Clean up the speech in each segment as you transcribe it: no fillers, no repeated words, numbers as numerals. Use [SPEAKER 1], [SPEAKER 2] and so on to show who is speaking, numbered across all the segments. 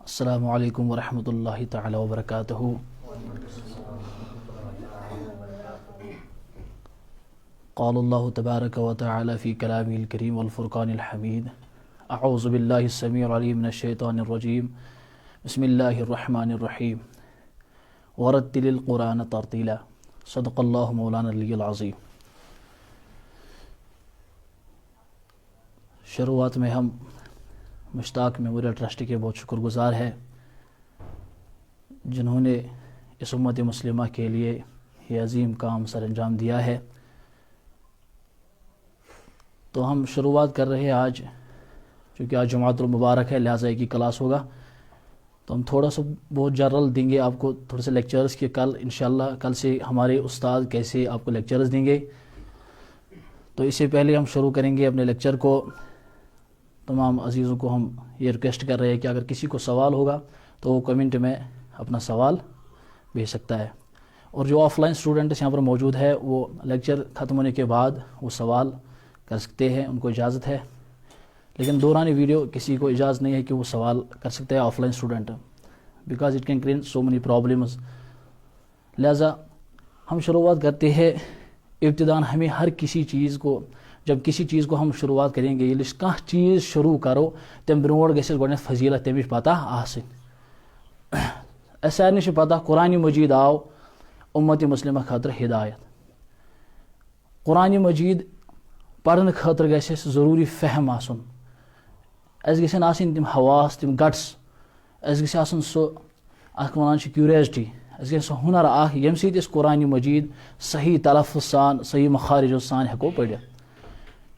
[SPEAKER 1] अस्सलामु अलैकुम वरहमतुल्लाहि तआला वबरकातुहू। क़ालल्लाहु तबारक व तआला फ़ी कलामिल करीम वल फ़ुरक़ानिल हमीद। अऊज़ु बिल्लाहि स्समीउल अलीम मिनश शैतानिर रजीम। बिस्मिल्लाहिर रहमानिर रहीम। वरत्तिलिल क़ुरान तरतीला। सदक़ल्लाहु मौलाना अल अज़ीम। शुरुआत में हम मुश्ताक मेमोरियल ट्रस्ट के बहुत शुक्रगुज़ार हैं जिन्होंने इस उम्मत मुस्लिमा के लिए ये अजीम काम सर अंजाम दिया है। तो हम शुरुआत कर रहे हैं आज, चूँकि आज जुमातुल मुबारक है, लिहाजा एक ही क्लास होगा। तो हम थोड़ा सा बहुत जनरल देंगे आपको, थोड़े से लेक्चर्स के कल इंशाल्लाह कल से हमारे उस्ताद कैसे आपको लेक्चर्स देंगे। तो इससे पहले हम शुरू करेंगे अपने लेक्चर को। तमाम अजीज़ों को हम ये रिक्वेस्ट कर रहे हैं कि अगर किसी को सवाल होगा तो वो कमेंट में अपना सवाल भेज सकता है, और जो ऑफ़लाइन स्टूडेंट्स यहाँ पर मौजूद है वो लेक्चर ख़त्म होने के बाद वो सवाल कर सकते हैं, उनको इजाज़त है। लेकिन दौरान वीडियो किसी को इजाज़त नहीं है कि वो सवाल कर सकते हैं offline student, because it can create so many problems. लिहाजा हम शुरुआत करते हैं। इब्तिदान हमें हर किसी चीज़ को, जब किसी चीज़ को हम शुरुआत करेंगे, ये कह चीज़ शुरू करो तम ब्रोड गस गोडनेथ फजीलत तमिच पता आसिन। सारे पता कुरान मजीद आव उम्मत मुस्लिम खतर हिदायत। कुरान मजीद पढ़ने खतर गस ज़रूरी फहम आसन, अस गसन आसिन तिम हवास तिम गट्स, अस गस आसन सो अख वनान क्यूरियोसिटी, अस गस हुनर अख यम सि कुरान मजीद सही तलफ़्फ़ुज़ सान सही मखारिज सान हेको पढ़ित।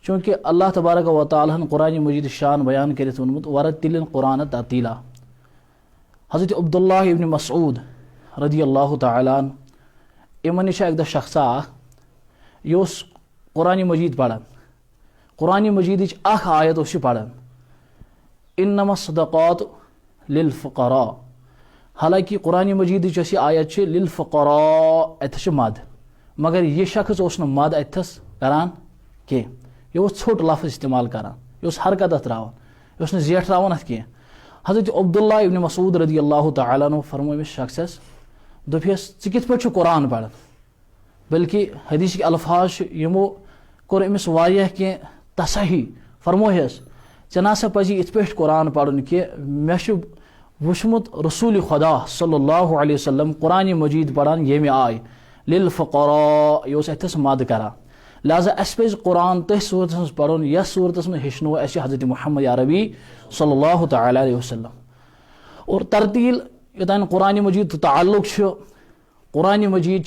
[SPEAKER 1] चूँकि अल्लाह तबारक व तआला कुरान मजीद शान बयान करित वोनमुत वरत्तिलिल कुरान तरतीला। हज़रत अब्दुल्लाह इब्न मसऊद रज़ियल्लाहु तआला अन्हु इमन निश एक शख्स यह कुरान मजीद पढ़ान। कुरान मजीद अख आयत पढ़ान, इन्नमा सदक़ात लिल फ़ुक़रा। हालांकि कुरान मजीद आयत लिल फ़ुक़रा अथस मद, मगर यह शख्स मद अथस करान के, यह छोट लफ्ज़ इस्तेमाल करान, यह हरकत त्रावान, यह जेठ त्रावान अथ कह। हज़रत अब्दुल्लाह इब्न मसऊद रज़ियल्लाहु तआला अन्हु फरमोयस शख्सस दोपियस ज़ किथ पठ कुरान पढ़न, बल्कि हदीस के अल्फाज यमो कोर अमिस वारियाह के तसही फरमोयस चे नासा पजी इत पठ कुरान पढ़न कि मे वुचमुत रसूल खुदा सल्लल्लाहु अलैहि वसल्लम कुरान मजीद पढ़ान येमे आय लिल फ़ुक़रा, यह अथस मद करान। लिहाजा अस पे कुरान तथ सूरत मज पढ़न यस सूरत में हेचनो अस हज़रत मुहम्मद अरबी सल्लल्लाहु तआला अलैहि वसल्लम। और तरतील योतान कुरान मजीद ताल्लुक कुरान मजीद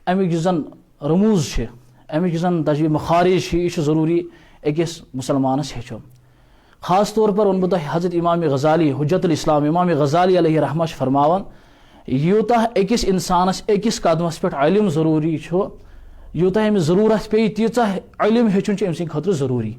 [SPEAKER 1] अमिक जन रमूज अमिक जन तजवीज़ मखारिज यह ज़रूरी अकिस मुसलमानस हेचुन। ख़ास तौर पर वन बह हज़रत इमाम गज़ाली हुज्जतुल इस्लाम इमाम गज़ाली अलैहि रहमह फरमावन यूतः अकिस इंसानस अकिस कदमस पे इल्म ज़रूरी यूतः अमिस ज़रूरत पे तीचा इल्म हेचुन अमि खतर ज़रूरी।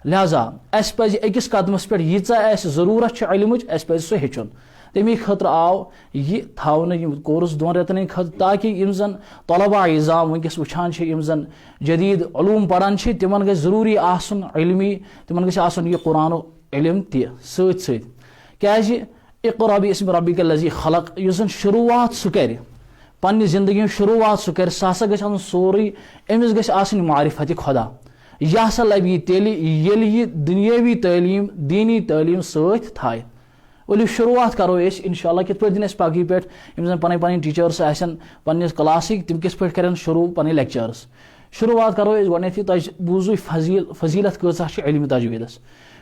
[SPEAKER 1] लिहाजा अस पज़ अकिस कदमस पे यीचा ज़रूरत इल्मच अस पज़ सह हेचुन। तमी खतर आव यह थावन कोर्स 2 रेतन खतर, ताकि यम जन तलबा इज़ाम वनकस वुछान यम जन जदीद उलूम पढ़ान तिमन गस ज़रूरी आसन इल्मी, तिमन गस आसन यह कुरान इल्म तथ सत क्या इक़रा बिस्मि रब्बिकल लज़ी खलक़। युस जन शुरुआत सह कर पन्नी जिंदगी शुरुआत सह कर सह गस सोरी अमिस गस आसनि मारिफत खुदा। यह हसा लबी तेल येल यह दुनियावी तालीम दीनी तालीम सत थाय। वली शुरुआत करो इंशाअल्लाह कित दिन पगी पे जन पन टीचर्स आसन पन्निस क्लासिक तिम किस पे करें शुरू पन लेक्चर्स। शुरुआत करो गोडनेथी बूजु फजीलत कचा इल्म तजवीदस।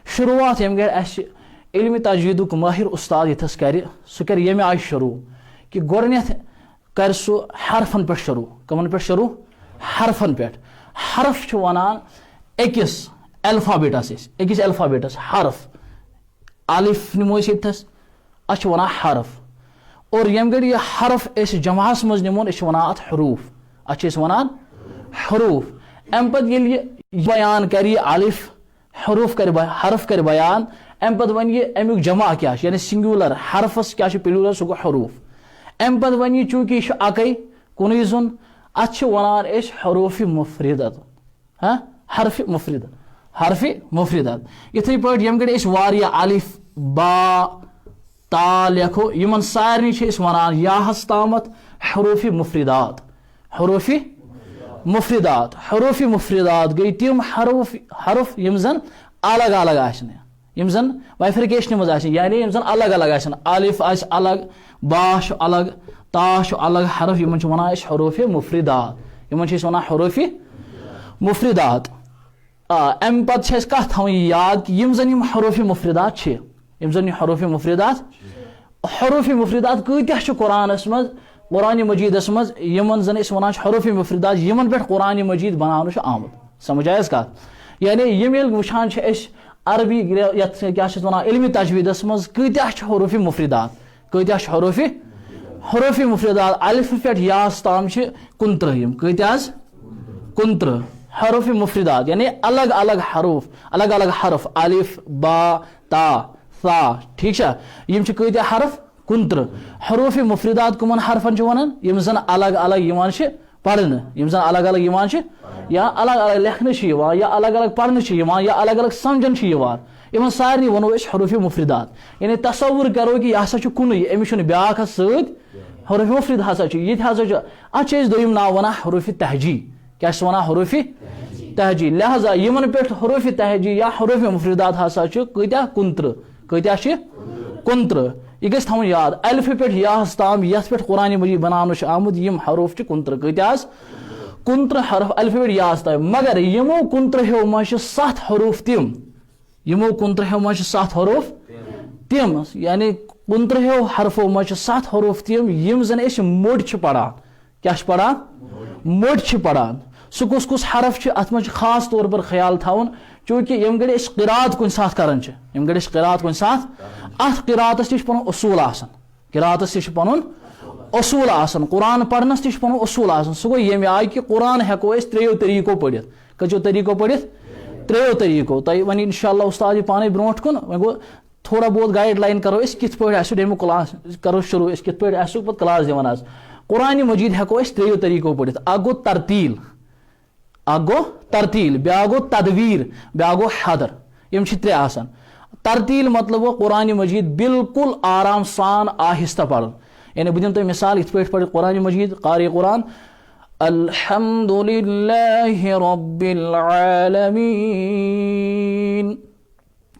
[SPEAKER 1] शुरुआत यम गए इल्म तजवीदुक माहिर उस्ताद यथस कर सह कर येमे आय शुरू कि गोडनेथ कर सह हरफन पे शुरू। कमन पे शुरू? हरफन पे। हरफ वनान अकिस अल्फाबेटस अकिस अल्फाबेटस हरफ आलिफ निमो यथस अस वनान हरफ। और यम गड यह हरफ जमास मज निमोन वनान अत हरूफ, अत वनान हरूफ। अम पे बयान कर आलिफ हरूफ कर हरफ कर बयान, अम पे वन अमुक जमा क्या यानी सिंगुलर हरफस क्या प्लूरल सह गो हरूफ। अम पे वन चूंकि यह अकई कुन जुन अत वनान हरूफ मुफरिदत। हरफ मुफरिदत हरफ मुफरिदत। इथे पे यम गड वारिया अलिफ बा ता लेखो यमन सारनी वनान याहस तामत हरूफी मुफरिदात हरूफी मुफरिदात हरूफी मुफरिदात गई तिम हरुफ यम जन अलग अलग आसन यम जन बाइफिकेशन मज आसन यानी यम जन अलग अलग आसन अलिफ आस अलग बा अलग ता अलग हरफ यमन वनान हरूफी मुफरिदात यमन वनान हरूफी मुफरिदात अम पे कत थवन याद कि यम जन हरूफी मुफरिदात यम जन हरूफी मुफरिदात कत्या कुरानस मज कुरान मजीदस मज यमन जन वनान हरूफी मुफरिदात यमन पे कुरान मजीद बनान आमद समझ आयस कत यानी यम वुचान अरबी क्या वनान इल्मी तजवीदस मज कत्या हरूफी मुफरिदात कत्या हरूफी मुफरिदात अलिफ पे यास ताम 19 कत्या 19 हरूफी मुफरिदात यानी अलग अलग हरफ अलिफ बा ता सा ठीक है यम कत्या हरफ 19 हरूफी मुफरिदात कमन हरफन वनान यम जन अलग अलग पढ़न यम जन अलग अलग या अलग अलग लेखन या अलग अलग पढ़न या अलग अलग समझन इन सारे वनो हरूफी मुफरिदात यानी तस्वुर करो कि यह हसा कुन अमिस ब्या हरूफी मुफरिद हसा ये अत दोम नाव वना हरूफी तहजी क्या वना हरूफी तहजी लिहाजा यमन पे हरूफी तहजी या हरूफी मुफरिदात हसा कत्या 19 कत्या 19 यह गई थवन याद अलिफ पे यास ताम ये पे कुरान मजीद बनान आमुद यम हरूफ 19 कत्या 19 हरफ अलिफ पे यास ताम मगर यमो 19 मज 7 हरूफ तिम यमो 19 मज 7 हरूफ तिम यानी 19 हरफों मज 7 हरूफ तिम यम जन मोड पढ़ान क्या पढ़ान मोड पढ़ान सह कुस हरफ अत मज खास तौर पर ख्याल थवन चूँकि यम गड़े क़िरात कुन साथ करान यम गड़े क़िरात कुन साथ अत क़िरातस तह पन उसूल आसन क़िरातस तह पन उसूल आसन कुरान पढ़नस तह पन उसूल आसन सह गो यम आय कि कुरान हेको 3 तरीको पढ़ित कचो तरीको पढ़ित 3 तरीको तह वन इंशाअल्लाह उस्ताद पाने ब्रोट कुन वो गो थोड़ा बहुत गाइडलाइन करो कित पे क्लास करो शुरू कित पे पे क्लास दिवान आज कुरान मजीद हेको 3 तरीको पढ़ित अख गो तरतील ब्या गो तदवीर ब्या गो हदर यम 3 आसन तरतील मतलब गो कुरान मजीद बिल्कुल आराम सान आहिस्ता पढ़ यानी बह तुम मिसाल इत पे पढ़ कुरान मजीद कारी कुरान अल्हम्दुलिल्लाहि रब्बिल आलमीन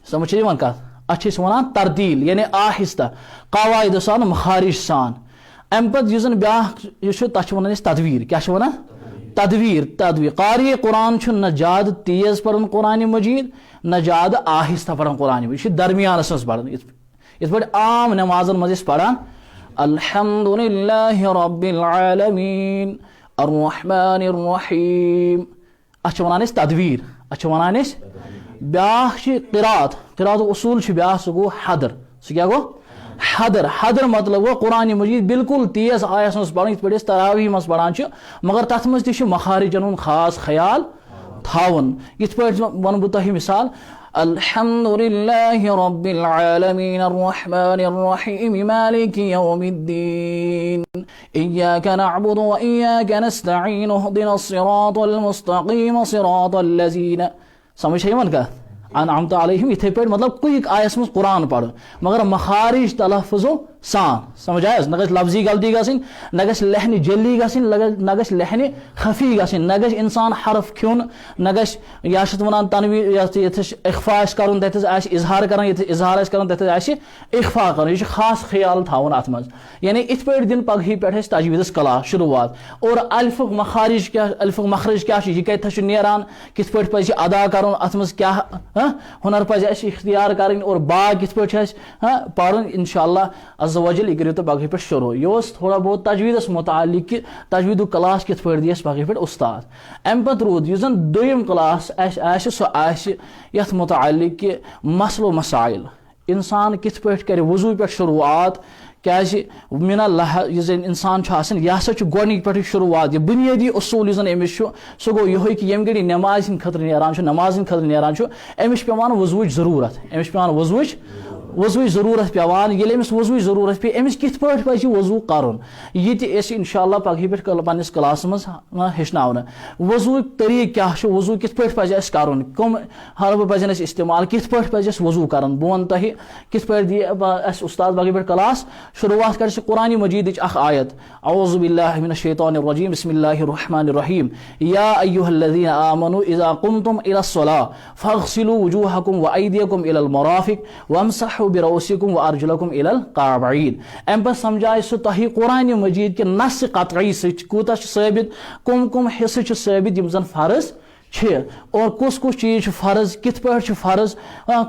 [SPEAKER 1] समझ कत अत वन तरतील यानी आहिस्ता कवायद सान मखारिज सान अम पे ब्या तथ वन तदवीर क्या वन तदवीर कारी कुरान न ज्यादा तेज पढ़न कुरान मजीद न ज्यादा आहिस्ता पढ़न कुरान मजीद दरमियानस मज पढ़न इत पे आम नमाजन मज पढ़ान अल्हम्दुलिल्लाहि रब्बिल आलमीन अर्रहमानिर रहीम अत वन तदवीर अत वन ब्या क़िरात उसूल ब्या सह गो हदर सह क्या गो हदर मतलब गो कुरान मजीद बिल्कुल तेज आयस मज पढ़ पे तरावी मज पढ़ान मगर तथ मज मखारिजन खास ख्याल थावन इत पे वन बह तुह मिसाल अल्हम्दुलिल्लाहि रब्बिल आलमीन अर्रहमानिर रहीम मालिकि यौमिद्दीन इय्याका नअबुदु व इय्याका नस्तईन इहदिनस सिरातल मुस्तकीम सिरातल लज़ीना समझ मन का अनअमत अलैहिम इथे पे मतलब क्विक आयस मज कुरान पढ़ मगर मखारिज तलफ़ुज़ो सान समझ आयस न गस लफ्जी गलती गसिन न गस लहन जल्दी गसिन न गस लहन खफी गसिन न गस इंसान हरफ खुन न गस या वनान तनवीर इख्फा कर तथ इजहार कर इजहार कर तथ इख्फा कर यह खास ख्याल थवन अत मज यानी इत पे दिन पगही पे तजवीज़ क्लास शुरुआत और अल्फुक मखारिज क्या अल्फुक मखरज क्या यह कत नेरान कित पे पे अदा कर अत मज क्या हुनर पे इख्तियार कर और बाग कित पे पढ़ इंशाअल्लाह अज़्ज़ वजल यह करो तो पगह पे शुरू यह थोड़ा बहुत तजवीदस मुतालिक कि तजवीद क्लास कित पे दियस पगह पे उस्ताद अम पे रूद यह जन दोयम क्लास सह यथ मुतालिक कि मसलो मसाइल इंसान कित पे कर वजू पे शुरुआत क्या मिना यह इंसान यह हसा गोनिक पे शुरुआत यह बुनियादी उसूल अमिस सह गो यह कि यम गड़ी नमाज खतर नान नमाज खतर नान अमिस पेवान वजूच ज़रूरत अमिस पेवान वजूच वजू ज़रूरत पेवान ये अमिस वजू ज़रूरत पे अमिस कित पट पज वजू करन ये इंशाअल्लाह पगह पे पन्निस क्लास मज हेचन वजू तरीक क्या वजू कित पट पज अस करन कम हर्ब पजन अस इस्तेमाल कित पट पज अस वजू करन बह वन तह कित पट दी अस उस्ताद पगह पे क्लास शुरुआत कर कुरान मजीद आयत औज़ु बिल्लाहि मिनश शैतानिर रजीम बिस्मिल्लाहिर रहमानिर रहीम या अय्युहल्लज़ीना आमनू इज़ा कुमतुम इलस्सलाह फग़सिलू वुजूहकुम व अयदियकुम इलल मराफ़िक़ वमसहू बिरऊसिकुम व अर्जुलकुम इलल काबईन अम पर समझाए सह तह कुरान मजीद के नस कतई सूत साबित कुम कुम हिस्से साबित यम जन फर्ज और कुस कुस चीज फर्ज कित पे फर्ज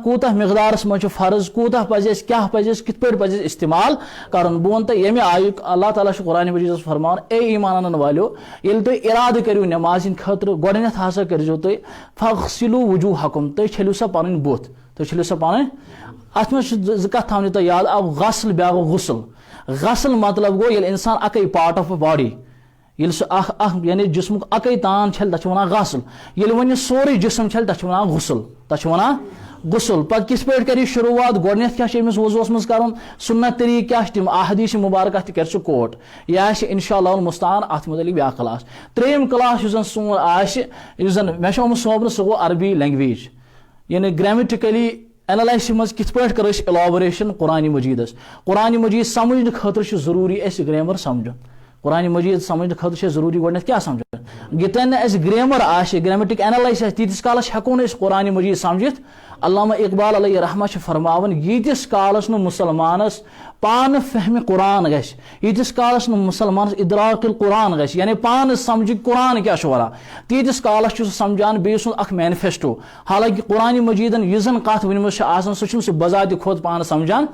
[SPEAKER 1] कूत मिकदारस मज फर्ज कूत पजस क्या पजस कित पे पजस इस्तेमाल कर बह वन तो ये आयु अल्लाह ताला कुरान मजीद फरमान ए ईमान वालो ये तुम इराद करो नमाज खतर गोडनेथ हसा करो तुम फग़सिलू वुजूहकुम तुम छलियो सा पन बुथ तुम छलियो सा पन अत मे कथ थो तुम याद अब गसल ब्या गुसल गसल मतलब गो ये इंसान अक पार्ट ऑफ बॉडी यानी जिस्मुक अकै तान छल तथ वन गसल ये वन सोरे जिसम छल तथ वन गुसल तथ वन गुसल पे किस पे कर शुरुआत गोडनेथ क्या वजूस मज कर सुन्नत तरीक क्या तम अहदीस मुबारक कर कोट यह इंशाअल्लाह मुस्तान अत मुतलिक ब्या क्लास त्रेम क्लास सोन मे सोपन सह गो अरबी लैंग्वेज यानी ग्रामेटिकली एनालिसिस मज कित पे कर एलाबोरेशन कुरान मजीद समझ खतर जरूरी ग्रामर समझ कुरान मजीद समझ खतर जरूरी गोडनेथ क्या समझ गितन ग्रामर ग्रामेटिक एनालिसिस तीस कालस हेको कुरान मजीद समझित अल्लामा इकबाल अलैहि रहमत फरमावन यीतिस कालस न मुसलमानस पान फहम कुरान गश यीतिस कालस न मुसलमानस इदराकुल कुरान गश यानी पान समझ कुरान क्या वनान तीतिस कालस समझान बे अख मैनिफेस्टो हालांकि कुरान मजीदन यन कत वन सह बजात खुद पान समझान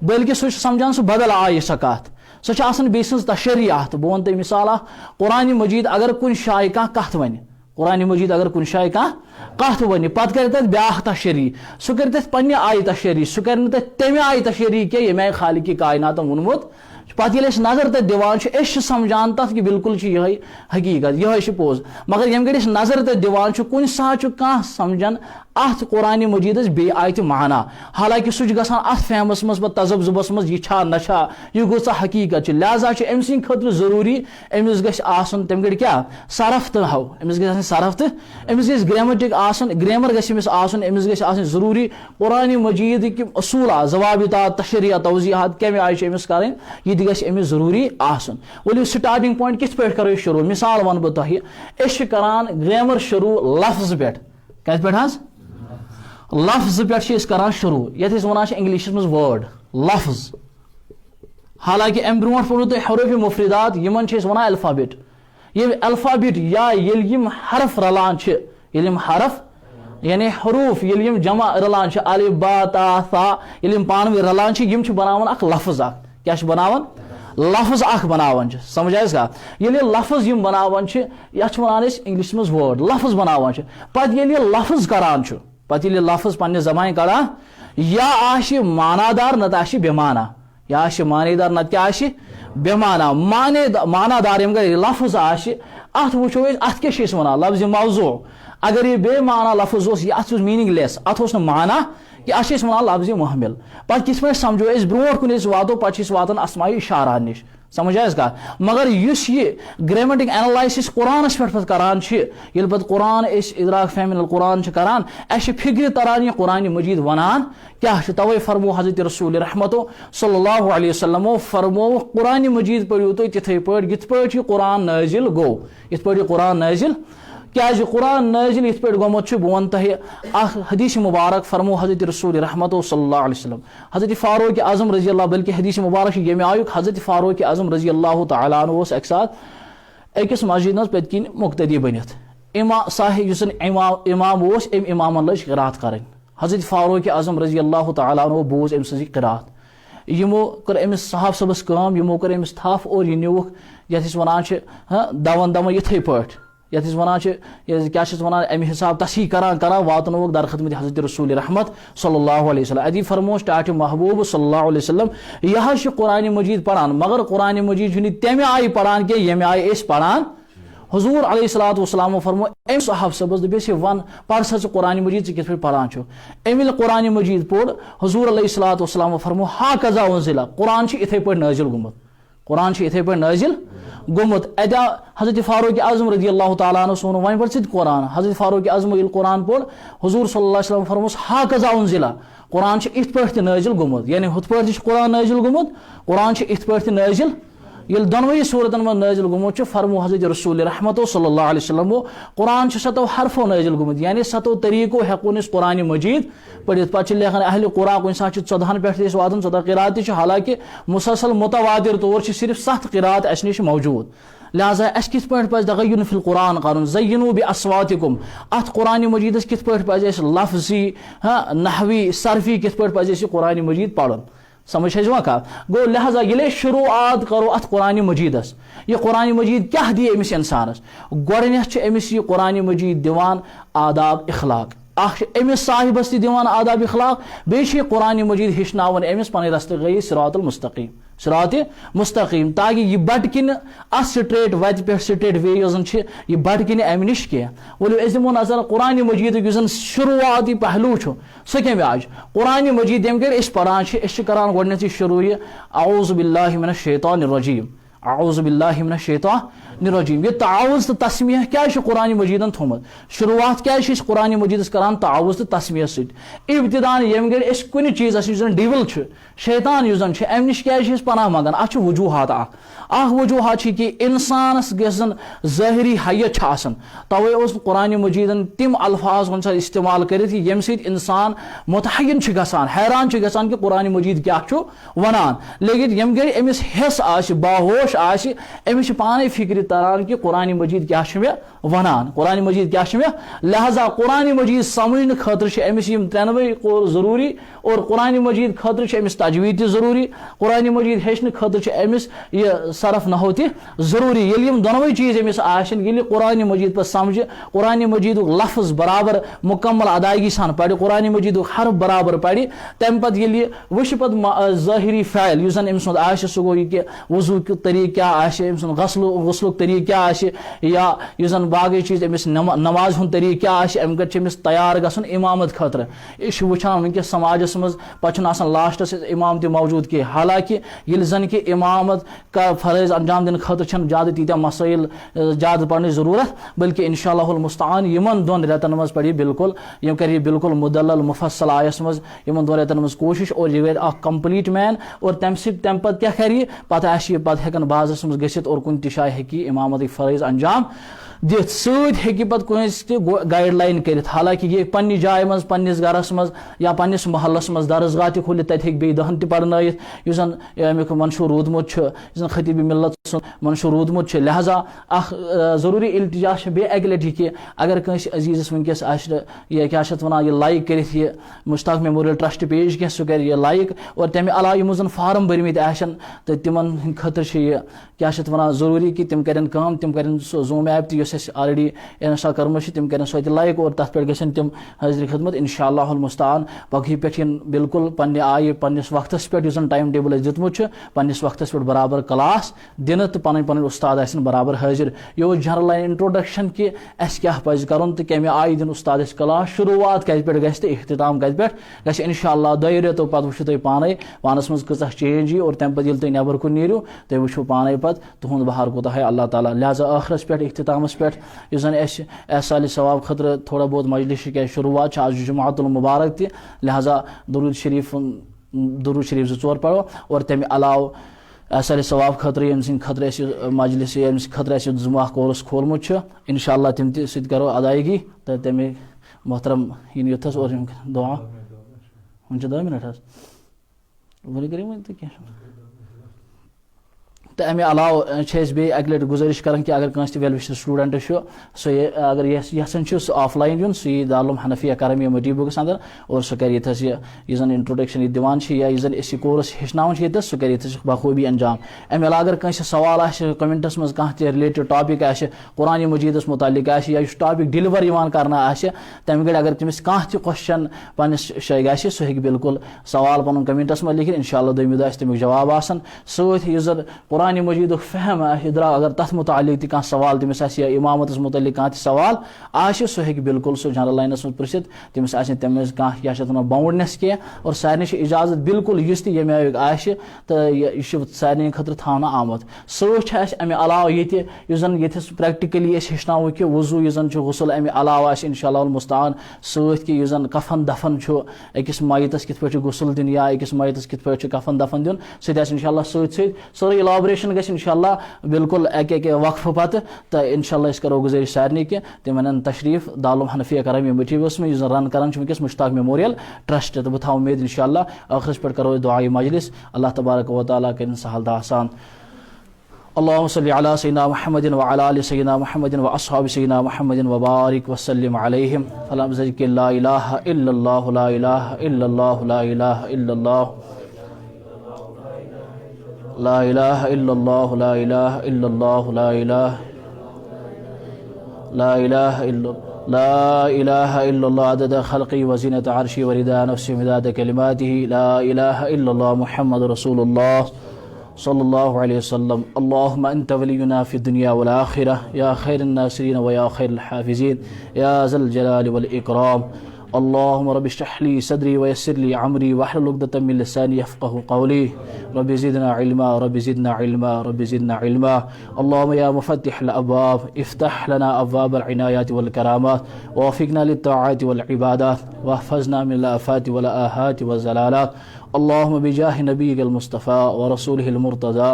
[SPEAKER 1] बल्कि सह समझान सह बदल आय सह कत सह बे तशरी अत बह वन तुम मिसाल कुरान मजीद अगर कुन शाय कत वन कुरान मजीद अगर कुन शाय कत वन पे कर तथ ब्या तशरी सह कर तथ पन्ने आय तशरी सह कर तमें आय तशरी कह ये खालिक कायनात वोनमुत पे नजर तथ दिवान समझान तथ कि बिल्कुल यह हकीकत यह पोज मगर यम गड़ नजर तथ दिवान कुन सात कह समझान अत कुरान मजीद बे आयत माना हालांकि सह गसान अत फहमस मज तजब्जुबस मज यह नशा यह गो हकीकत लिहाजा अम सद खतर जरूरी अमिस गम तम गड़ क्या सरफ तो हव अमिस ग सरफ तो अमिस ग ग्रामेटिक ग्रामर गमिस अमिस ग जरूरी कुरान मजीद कि असूल जवाबिता तशरिया तवजीहात कम आय अमिस कर यह गमिस जरूरी वो स्टार्टिंग पॉइंट कित पे करो शुरू मिसाल वन बह तुह करान ग्रामर शुरू लफ्ज पे कत पे लफ्ज पे करान शुरू ये वन इंग्लिश मज वर्ड लफ्ज हालांकि अम ब्रो पढ़ो तुम हरूफ मुफरिदात इन वन अल्फाबेट ये अल्फाबेट या यम हरफ रलान यम हरफ यानी हरूफ यम जमा रलान अलिफ बा ता सा यम पान वे रलान यम बनावन अख लफ्ज क्या बनावन लफ्ज अख बनावन समझ आया ये लफ्ज यम बनावन यह वन इंग्लिश मज वर्ड लफ्ज बनावन पे लफ्ज करान पे लफ्ज पन्ने जबान कड़ान या मानादार नत बेमाना या मानेदार नत क्या बेमाना मानादार यम लफ्ज अत वो अत क्या वन लफ्ज मौजू अगर ये बेमाना लफ्ज अत मीनिंगलेस अत माना कि अत वन लफ्ज महमिल पे किस पे समझो ब्रो कुन वातो पे वातान अस्माई इशारा निश समझ आया मगर ये ग्रामेटिक एनालिसिस कुरानस पे करान ये पे कुरान इदराक फहम कुरान करान अस फिक्र तरान ये कुरान मजीद वनान क्या तवे फरमो हजरत रसूल रहमतो सल्लल्लाहु अलैहि वसल्लम फरमो कुरान मजीद पढ़ो तुम तिथे पे कुरान नाजिल गो इत पे कुरान नाजिल क्या कुरान नाजिल इत पे गोमुत बह वन तह हदीस मुबारक फरमो हजरत रसूल रहमतो सल्लल्लाहु अलैहि वसल्लम हजरत फारूक आजम रजी अल्लाह बल्कि हदीस मुबारक ये आयुक हजरत फारूक आजम रजी अल्लाह तआला अन्हु अक साथ अकिस मस्जिद पे किन मुक्तदी बनित इमाम इमामन लज क़िरात कर हजरत फारूक आजम रजी अल्लाह तआला अन्हु बोज अम सज क़िरात यमो कर अमिस साहब सबस काम यमो कर अमिस थफ और यह नुक यथ वन दवन दम इथे पे यथ वन क्या वन अमे हिसाब तसी करान वातनोक दर खदमत हजरत रसूल रहमत सल्लल्लाहु अलैहि वसल्लम अदी फरमो स्टार्ट महबूब सल्लल्लाहु अलैहि वसल्लम यह कुरान मजीद पढ़ान मगर कुरान मजीद तमें आय पढ़ान कि ये आय पढ़ान हुजूर अलैहिस्सलातु वस्सलाम फरमो एम साहब सबस दबिस वन पढ़ सा कुरान मजीद से किस पे पढ़ान छो एमिल कुरान मजीद पोड़ हुजूर अलैहिस्सलातु वस्सलाम फरमो हा कजा उनजिला कुरान छ इथे पे नाजिल गुमत कुरान छ इथे पे नाजिल गुमत अदा हजरत फारूक आजम रदियल्लाहु ताला अन्हु सोनो वन पर कुरान हजरत फारूक आजम इल कुरान पोड़ हुजूर सल्लल्लाहु अलैहि वसल्लम फरमोस हा कजा उनजिला कुरान छ इथ पे नाजिल गुमत यानी हुत पे कुरान नाजिल गुमत कुरान छ इथ पे नाजिल ये दोनों सूरतन में नाजिल गुमुत फरमो हजरत रसूल रहमत सल्लल्लाहु अलैहि वसल्लम कुरान सतो हरफो नाजिल गुमुत यानी सतो तरीको हेकुन कुरान मजीद पढ़ित पे लेखन अहल कुरान कुछ सा 14 पे वातन 14 किरात हालांकि मुसलसल मुतवातिर तौर सिर्फ 7 किरात अस नश मौजूद लिहाजा अस कित पे तगय्युन फिल कुरान कर ज़य्यिनु बि अस्वातिकुम अत कुरान मजीद कित पे लफ्जी नहवी सरफी कित पे कुरान मजीद पढ़न समझ कह गो लिहाजा ये शुरुआत करो अत कुरान मजीदस यह कुरान मजीद क्या दी अमिस इंसानस गोडनेथ अमिस यह कुरान मजीद दिवान आदाब इखलाक अमिस साहिबस दिवान आदाब इखलाक बे कुरान मजीद हेचनावन अमिस पन रस्त गई सिरातुल मुस्तकीम सिरात मुस्तकीम ताकि यह बट किन स्ट्रेट वत पे स्ट्रेट वे यह बट किन अम नश कह वो दिमो नजर कुरान मजीद शुरुआती पहलू सह कम आज कुरान मजीद यम कर पढ़ान करान गोडनेथ शुरू औज़ु बिल्लाहि मिनश शैतानिर रजीम औज़ु बिल्लाहि मिनश शैतानिर रजीम यह ताउज़ तो तस्मीह क्या कुरान मजीदन थोमत शुरुआत क्या कुरान मजीदस करान ताउज़ तो तस्मीह इब्तिदान यम गर कुन चीज़ डिविल शैतान अम नश क्या पनाह मंगान अ वजूहत वजूहत कि इंसानस गसन ज़ाहिरी हैत तवे कुरान मजीदन तिम अल्फाज वन इस्तेमाल कर यम इंसान मुतहय्यन गसान हैरान गसान कि कुरान मजीद क्या वनान लेकिन यम गर अमिस हेस आश बाहोश आश अमिस पाने फिक्र तरान कि कुरान मजीद क्या मे वनान कुरान मजीद क्या मे लिहाजा कुरान मजीद समझने खतर अमिस यम त्रेनवे ज़रूरी और कुरान मजीद खतर अमिस तजवीद ज़रूरी कुरान मजीद हेचने खतर अमिस यह सरफ नहो ज़रूरी ये दोनों चीज़ अमिस आशन ये कुरान मजीद पर समझ कुरान मजीद लफ्ज़ बराबर मुकम्मल अदायगी सान पढ़ कुरान मजीद हरफ बराबर पढ़ तम पे ये वुश पे ज़ाहिरी फ़ैल युस जन अमिस सह गो कि वज़ू तरीक़ क्या गस्लुक तरीक़ क्या या युस जन बाकी चीज़ अमिस नमाज हुंद तरीक़ क्या अम अमिस तैयार गसन इमामत खतर यह वुचान वनकस समाजस मज पे लास्टस इमाम ति मौजूद कि हालांकि ये जन कि इमामत का फ़र्ज़ अंजाम दिन खतर ज़्यादा तीत मसाइल ज़्यादा पढ़ने ज़रूरत बल्कि इंशाअल्लाहुल मुस्तआन यमन दोन रेतन मज पढ़ी बिल्कुल यम कर बिल्कुल मुदल्लल मुफस्सल आयस मज यमन दोन रेतन मज कोशिश और यह गर कंप्लीट मैन और तम पे क्या कर पे पे हेकन बाजस मज गसित और कुन शाय हेकी इमामत फ़र्ज़ अंजाम दिथ सत्य गाइडलाइन कर हालांकि ये पन्नी जाय मज पन्निस गरस मज या पन्निस महल्लस मज दरसगाह त खोलित तत बे दहन तर्नयत युस अमुक मनशूर रूदमुत खतीब मिल्लत सुन मनशूर रूदमुत लिहाजा अख ज़रूरी इल्तिजा बे अकि लटि कि अगर कंस अजीज़स वनकस यह क्या वन यह लाइक कर मुश्ताक मेमोरियल ट्रस्ट पेज कह सह कर लाइक और तमें अलावा यमो जन फार्म भरमित आशन तो तिमन खतर क्या वन ज़रूरी कि तिम करें काम तिम करें जूम ऐप ऑलरेडी इंस्टॉल कर्म तिम करें सो लाइक और तथ पे गसन तिम हाजिर खिदमत इंशाअल्लाहुल मुस्तआन पगही पे बिल्कुल पन्ने आय पन्निस वक्तस पे जन टाइम टेबल दितमुत पन्निस वक्तस पे बराबर क्लास दिन तो पन उस्ताद आसन बराबर हाजिर यह जनरल इंट्रोडक्शन कि अस क्या पज कर तो कमे आय दिन उस्ताद क्लास शुरुआत कत पे गस तो इख्तिताम कत पे गस इंशाअल्लाह 2 रेतो पे वो तुम पाने पानस मज कह चेंज और तम पे तुम नबर कुन नीरू तुम वो पाने पे तुंद बहार कोता है अल्लाह ताला लिहाजा आखरस पे इख्तितामस पे इस जन साल सवाब खतर थोड़ा बहुत मजलिस क्या शुरुआत आज जुमातुल मुबारक ति लिहाजा दुरूद शरीफ 2 पढ़ो और तमें अलाव साल सवाब खतर यम खतर मजलिस यम्स खतर जुमा कोर्स खोलमुत इंशाअल्लाह तम करो अदायगी तो तमें मोहतरम इन युथस और दुआ वन 2 मिनट वो करें वो क्या तो अमे अलाव बे अकि लट गुजारिश कर कि अगर कस वेल विशर स्टूडेंट सो अगर यसान ऑफलाइन यून सह दारुल हनफिया करमिया मटी बुक्स अंदर और सह कर यह जन इंट्रोडक्शन यह दिवान या यह जन कोर्स हेचनान सह कर बखूबी अंजाम अमे अगर कस सवाल कमेंटस मज कह रिलेटेड टॉपिक कुरान मजीदस मुतालिक या टॉपिक डिलीवर करना तम गई अगर तमिस कह क्वेश्चन पन्निस शे ग सह हेक बिल्कुल सवाल पन कमेंटस मज लिखित इंशाअल्लाह 2 दह तमिक जवाब आसान सत यह जन कुरान कुरान मजीद फहम द्रा अगर तथ मुतालिक तह सवाल तमिस या इमामत मुतलिक कह सवाल सह हेक बिल्कुल सह जनरल लाइनस मज पृछित तमिस तमिस कह बाउंडनेस कह और सारे इजाजत बिल्कुल इस तमे आयुक तो यह सारे खतर थवना आमुत समे अलाव ये जन ये प्रैक्टिकली हेचनो कि वजू यह गुसल अमे अलाव इंशाअल्लाह मुस्तान सत कि यह कफन दफन अकिस मायतस कित पे गुसल दिन या अकिस मायतस कित पे कफन दफन दिन सह इंशाअल्लाह सोरी इलाबरेशन गई इंशाअल्लाह बिल्कुल एक वक्फ पत तो इंशाअल्लाह करो गुजारिश सारे कि तम वन तशरीफ दारुल हनफिया करम मटीरियल्स में रन कर वनकस मुश्ताक मेमोरियल ट्रस्ट तो बह उम्मीद इंशाअल्लाह आखिरस पे करो दुआई मजलिस अल्लाह तबारक व तआला कर सहल आसान अल्लाहुम्मा सल्लि अला सय्यिदिना मुहम्मदिन व अला आलि सय्यिदिना मुहम्मदिन व अस्हाबि सय्यिदिना मुहम्मदिन व बारिक व सल्लिम अलैहिम फलम ज़िक्र ला इलाहा इल्लल्लाह ला इलाहा इल्लल्लाह ला इलाहा इल्लल्लाह ला इलाहा इल्लल्लाह ला इलाहा इल्लल्लाह ला इलाहा इल्लल्लाह ला इलाहा इल्लल्लाह अदद खल्क़ी व ज़ीनत अर्शी व रिदा नफ्सी मिदाद कलिमातिही ला इलाहा इल्लल्लाह मुहम्मद रसूलुल्लाह सल्लल्लाहु अलैहि वसल्लम अल्लाहुम्मा अंत वलियुना फि दुनिया वल आखिरह या खैरन नासिरीन व या खैरल हाफिज़ीन या ज़ल जलालि वल इकराम अल्लाहुम्मा रब्बि इश्रह ली सदरी व यस्सिर ली अमरी वहलुल उक़दतम मिन लिसानी यफ़क़हू क़ौली रब्बि ज़िदना इल्मा रब्बि ज़िदना इल्मा रब्बि ज़िदना इल्मा अल्लाहुम्मा या मुफ़त्तिहल अब्वाब इफ़्तह लना अब्वाबल इनायति वल करामात वफ़िक़ना लित्ताअति वल इबादात वहफ़ज़ना मिनल आफ़ाति वल आहाति वज़ ज़लालात अल्लाहुम्मा बिजाहि नबिय्यिकल मुस्तफ़ा व रसूलिहिल मुर्तज़ा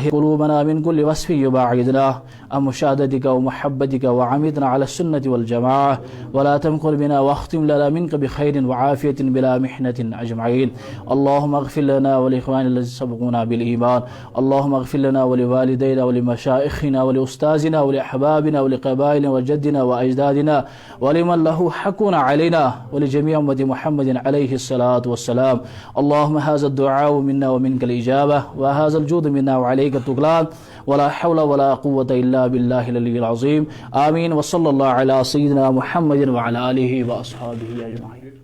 [SPEAKER 1] क़ुलूबना मिन कुल्लि वस्फ़िन युबाइदुना अन मुशाहदतिका व मुहब्बतिका व अमितना अला सुन्नति वल जमाअह व ला तमकुर बिना वख्तिम लना मिनका बिखैरिन व आफ़ियतिन बिला मिहनतिन अजमईन अल्लाहुम्मा अग़फ़िर लना व लिइख़वानिना लज़ीना सबक़ूना बिल ईमान अल्लाहुम्मा अग़फ़िर लना व लिवालिदैना व लिमशाइख़िना व लिउस्ताज़िना व लिअहबाबिना व लिक़बाइलिना व जद्दिना व अजदादिना व लिमन लहु हक़्क़ुन अलैना व लिजमीइ उम्मति मुहम्मदिन अलैहिस्सलातु वस्सलाम अल्लाहुम्मा हाज़ा दुआउ मिन्ना व मिनकल इजाबा व हाज़ल जुद मिन्ना व अलैका तुग़लान वला हौला वला कुव्वता इल्ला बिल्लाहिल अलिय्यिल अज़ीम आमीन व सल्लल्लाहु अला सय्यिदिना मुहम्मदिन व अला आलिहि व अस्हाबिहि अजमईन।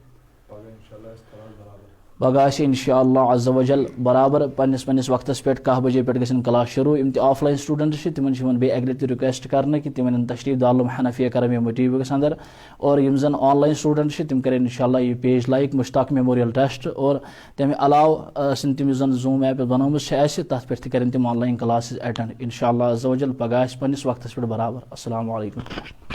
[SPEAKER 1] पगह इंशाअल्लाह अज़्ज़ा व जल बराबर पन्निस वक्तस पे 10 बजे पे गन क्लास शुरू इम ऑफलाइन स्टूडेंट तिमन बे अगले रिक्वेस्ट कर कि तिमन तशरीफ दारुल हनफिया करम मटीरियल्स अंदर और यम जन ऑनलाइन स्टूडेंट तिम करें इंशाअल्लाह ये page like Mushtaq memorial trust और तमे अलाव तम जन जूम ऐप बनोम तथ पे करें तिम ऑनलाइन क्लासेस अटेंड इंशाअल्लाह अज़्ज़ा व जल पगह पन्निस वक्तस पे बराबर। अस्सलामु अलैकुम।